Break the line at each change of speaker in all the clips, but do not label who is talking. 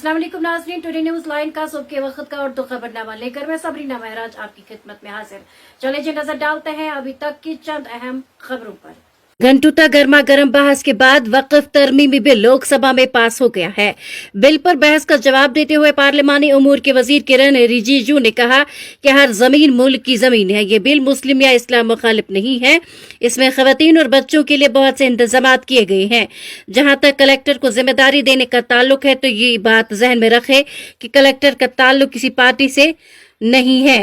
अस्सलाम वालेकुम नाज़रीन, टुडे न्यूज़ लाइन का सुबह के वक्त का उर्दू खबरनामा लेकर मैं सबरीना महराज आपकी खिदमत में हाजिर। चले जी नजर डालते हैं अभी तक की चंद अहम खबरों पर। घंटों तक गर्मा गर्म बहस के बाद वक्फ तरमीमी बिल लोकसभा में पास हो गया है। बिल पर बहस का जवाब देते हुए पार्लिमानी उमूर के वजीर किरण रिजिजू ने कहा कि हर जमीन मुल्क की जमीन है। ये बिल मुस्लिम या इस्लाम मुखालिफ नहीं है। इसमें खवातीन और बच्चों के लिए बहुत से इंतजामात किए गए हैं। जहां तक कलेक्टर को जिम्मेदारी देने का ताल्लुक है तो ये बात जहन में रखे कि कलेक्टर का ताल्लुक किसी पार्टी से नहीं है।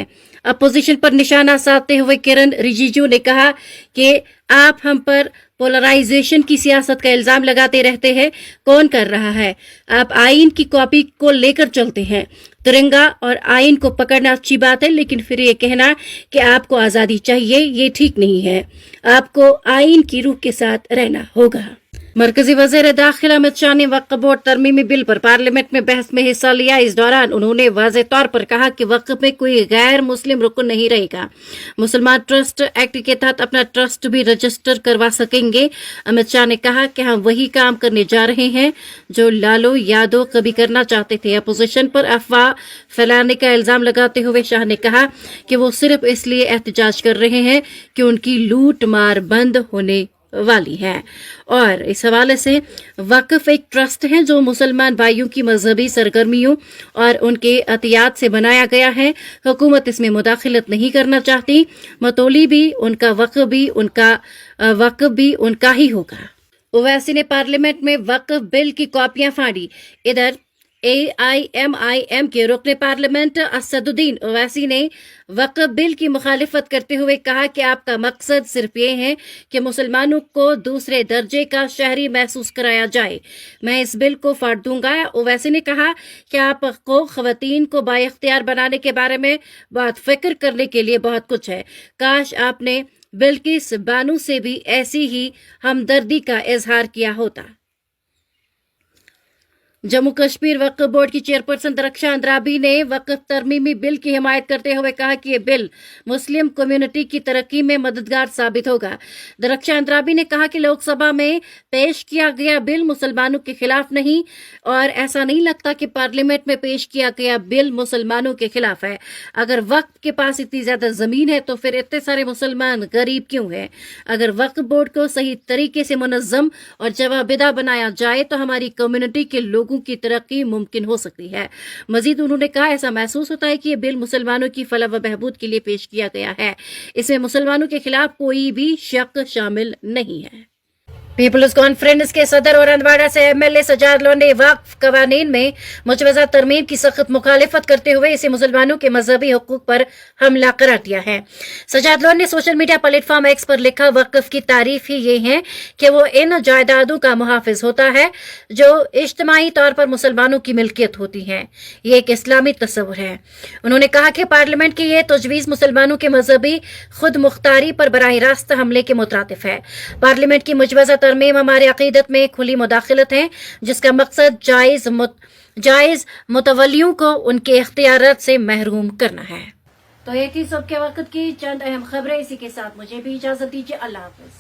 अपोजिशन पर निशाना साधते हुए किरण रिजिजू ने कहा कि आप हम पर पोलराइजेशन की सियासत का इल्जाम लगाते रहते हैं। कौन कर रहा है? आप आइन की कॉपी को लेकर चलते हैं। तिरंगा और आइन को पकड़ना अच्छी बात है, लेकिन फिर ये कहना कि आपको आज़ादी चाहिए, ये ठीक नहीं है। आपको आइन की रूह के साथ रहना होगा। मरकजी वज़ीर दाखिला अमित शाह ने वक्फ बोर्ड तरमीमी बिल पर पार्लियामेंट में बहस में हिस्सा लिया। इस दौरान उन्होंने वाज़ेह तौर पर कहा कि वक्फ में कोई गैर मुस्लिम रुकन नहीं रहेगा। मुसलमान ट्रस्ट एक्ट के तहत अपना ट्रस्ट भी रजिस्टर करवा सकेंगे। अमित शाह ने कहा कि हम वही काम करने जा रहे हैं जो लालू यादव कभी करना चाहते थे। अपोजिशन पर अफवाह फैलाने का इल्जाम लगाते हुए शाह ने कहा कि वो सिर्फ इसलिए एहतजाज कर रहे हैं कि उनकी लूट मार बंद होने वाली है। और इस हवाले से वक्फ एक ट्रस्ट है जो मुसलमान भाइयों की मजहबी सरगर्मियों और उनके अतियात से बनाया गया है। हुकूमत इसमें मुदाखलत नहीं करना चाहती। मतोली भी उनका, वक्फ भी उनका ही होगा। ओवैसी ने पार्लियामेंट में वक्फ बिल की कॉपियां फाड़ी। इधर AIMIM के रुकने पार्लियामेंट असदुद्दीन ओवैसी ने वक्फ बिल की मुखालिफत करते हुए कहा कि आपका मकसद सिर्फ ये है कि मुसलमानों को दूसरे दर्जे का शहरी महसूस कराया जाए। मैं इस बिल को फाड़ दूंगा। ओवैसी ने कहा कि आपको खवातीन को बाइख्तियार बनाने के बारे में बहुत फिक्र करने के लिए बहुत कुछ है। काश आपने बिल्किस बानो से भी ऐसी ही हमदर्दी का इजहार किया होता। जम्मू कश्मीर वक्फ बोर्ड की चेयरपर्सन दरख्शां अंद्राबी ने वक्फ तरमीमी बिल की हिमायत करते हुए कहा कि ये बिल मुस्लिम कम्युनिटी की तरक्की में मददगार साबित होगा। दरख्शां अंद्राबी ने कहा कि लोकसभा में पेश किया गया बिल मुसलमानों के खिलाफ नहीं, और ऐसा नहीं लगता कि पार्लियामेंट में पेश किया गया बिल मुसलमानों के खिलाफ है। अगर वक्फ के पास इतनी ज्यादा जमीन है तो फिर इतने सारे मुसलमान गरीब क्यों हैं? अगर वक्फ बोर्ड को सही तरीके से मुनज़्ज़म और जवाबदेह बनाया जाए तो हमारी कम्युनिटी के लोगों की तरक्की मुमकिन हो सकती है। मजीद उन्होंने कहा, ऐसा महसूस होता है कि ये बिल मुसलमानों की फलाह व बहबूद के लिए पेश किया गया है। इसमें मुसलमानों के खिलाफ कोई भी शक शामिल नहीं है। पीपल्स कॉन्फ्रेंस के सदर और हंदवाड़ा से MLA सजाद लोन ने वक्फ कवानीन में मुजवजा तरमीम की सख्त मुखालिफत करते हुए इसे मुसलमानों के मजहबी हुकूक पर हमला करार दिया है। सजाद लोन ने सोशल मीडिया प्लेटफॉर्म X पर लिखा, वक्फ की तारीफ ही ये है कि वो इन जायदादों का मुहाफिज होता है जो इज्तिमाई तौर पर मुसलमानों की मिल्कियत होती हैं। ये एक इस्लामी तस्वुर है। उन्होंने कहा कि पार्लियामेंट की ये तजवीज़ मुसलमानों के मजहबी खुद मुख्तारी पर बराह रास्त हमले के मुतरातिफ है। पार्लियामेंट की मुजवजा तरमीम हमारे अकीदत में खुली मुदाखलत है जिसका मकसद जायज मुतवल्लियों को उनके इख्तियारात से महरूम करना है। तो ये थी सुबह के वक्त की चंद अहम खबरें। इसी के साथ मुझे भी इजाजत दीजिए। अल्लाह हाफिज।